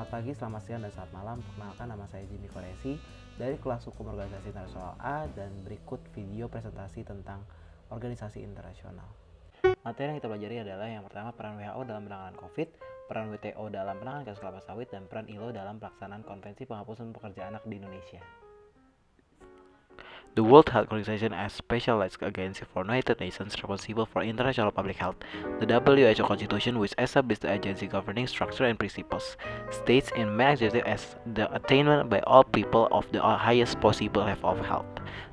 Selamat pagi, selamat siang, dan selamat malam. Perkenalkan, nama saya Koresy dari kelas Hukum Organisasi Internasional A, dan berikut video presentasi tentang organisasi internasional. Materi yang kita pelajari adalah yang pertama, peran WHO dalam penanganan COVID, peran WTO dalam penanganan kasus kelapa sawit, dan peran ILO dalam pelaksanaan konvensi penghapusan pekerja anak di Indonesia. The World Health Organization as specialized agency for United Nations responsible for international public health. The WHO Constitution, which established the agency governing structure and principles, states in main objective as the attainment by all people of the highest possible level of health.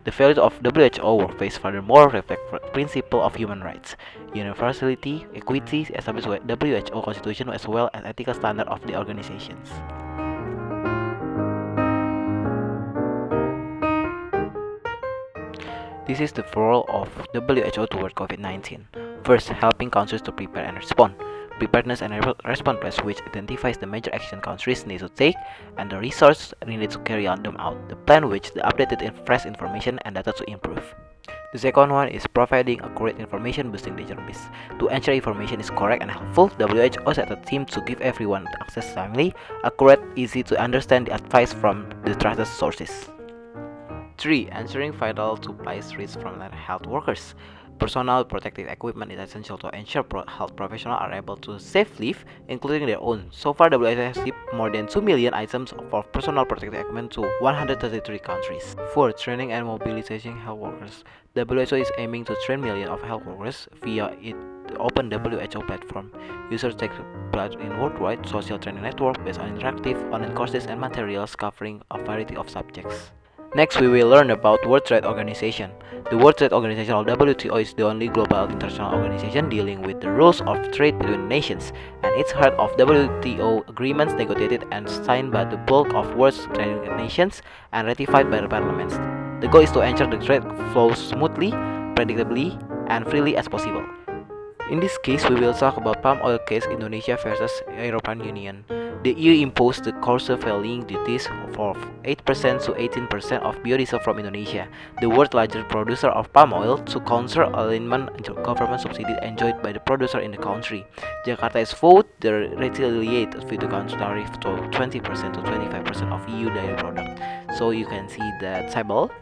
The values of WHO workplace furthermore reflect the principle of human rights, universality, equity, established by WHO Constitution, as well as ethical standard of the organizations. This is the role of WHO toward COVID-19. First, helping countries to prepare and respond. Preparedness and response plan, which identifies the major action countries need to take and the resources needed to carry them out. The plan which the updated fresh information and data to improve. The second one is providing accurate information, boosting the journalists. To ensure information is correct and helpful, WHO set a team to give everyone access timely, accurate, easy to understand the advice from the trusted sources. 3. Ensuring vital supplies reach from health workers. Personal protective equipment is essential to ensure health professionals are able to safely live, including their own. So far, WHO has shipped more than 2 million items of personal protective equipment to 133 countries. 4. Training and mobilizing health workers. WHO is aiming to train millions of health workers via its open WHO platform. Users take part in worldwide social training network based on interactive online courses and materials covering a variety of subjects. Next, we will learn about World Trade Organization. The World Trade Organization, or WTO, is the only global international organization dealing with the rules of trade between nations, and it's heard of WTO agreements negotiated and signed by the bulk of world's trading nations and ratified by the parliaments. The goal is to ensure the trade flows smoothly, predictably, and freely as possible. In this case, we will talk about palm oil case Indonesia versus European Union. The EU imposed the countervailing duties of 8% to 18% of biodiesel from Indonesia, the world's largest producer of palm oil, to counter alignment government subsidies enjoyed by the producer in the country. Jakarta is vowed to retaliate with the counter tariff to 20% to 25% of EU dairy product. So you can see the table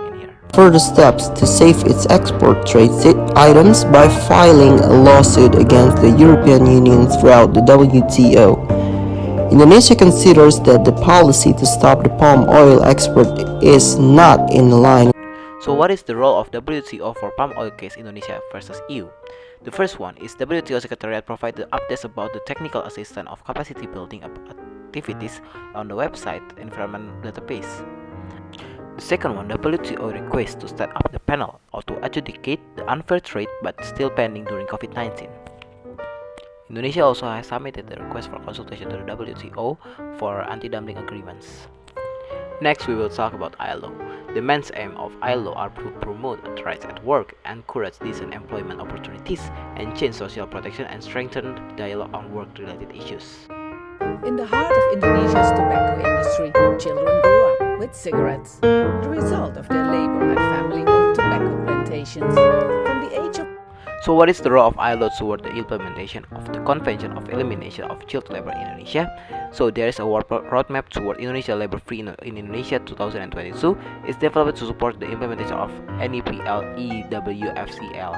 in here. Further steps to save its export trade items by filing a lawsuit against the European Union throughout the WTO. Indonesia considers that the policy to stop the palm oil export is not in line. So what is the role of WTO for palm oil case Indonesia versus EU? The first one is WTO Secretariat provide the updates about the technical assistance of capacity building activities on the website environment database. The second one, WTO requests to set up the panel or to adjudicate the unfair trade but still pending during COVID-19. Indonesia also has submitted the request for consultation to the WTO for anti-dumping agreements. Next, we will talk about ILO. The main aim of ILO are to promote rights at work, encourage decent employment opportunities, and change social protection and strengthen dialogue on work-related issues. In the heart of Indonesia's tobacco industry, children grow up with cigarettes, the result of their labor at family-owned tobacco plantations. From the age of So what is the role of ILO toward the implementation of the Convention of Elimination of Child Labor in Indonesia? So there is a roadmap toward Indonesia labor-free in Indonesia 2022. It's developed to support the implementation of NEPL EWFCL.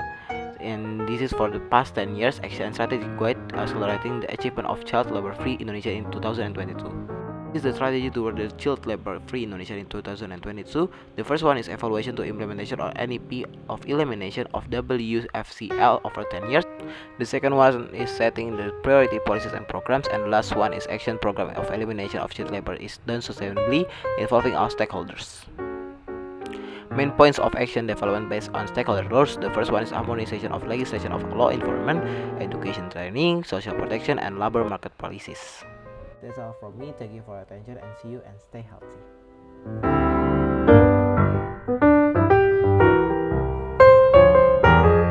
And this is for the past 10 years action and strategic guide accelerating the achievement of child labor-free Indonesia in 2022. This is the strategy toward the child labor-free Indonesia in 2022. The first one is evaluation to implementation of NEP of elimination of WFCL over 10 years. The second one is setting the priority policies and programs, and the last one is action program of elimination of child labor is done sustainably involving all stakeholders. Main points of action development based on stakeholder roles. The first one is harmonization of legislation of law enforcement, education training, social protection, and labor market policies. That's all from me. Thank you for your attention and see you and stay healthy.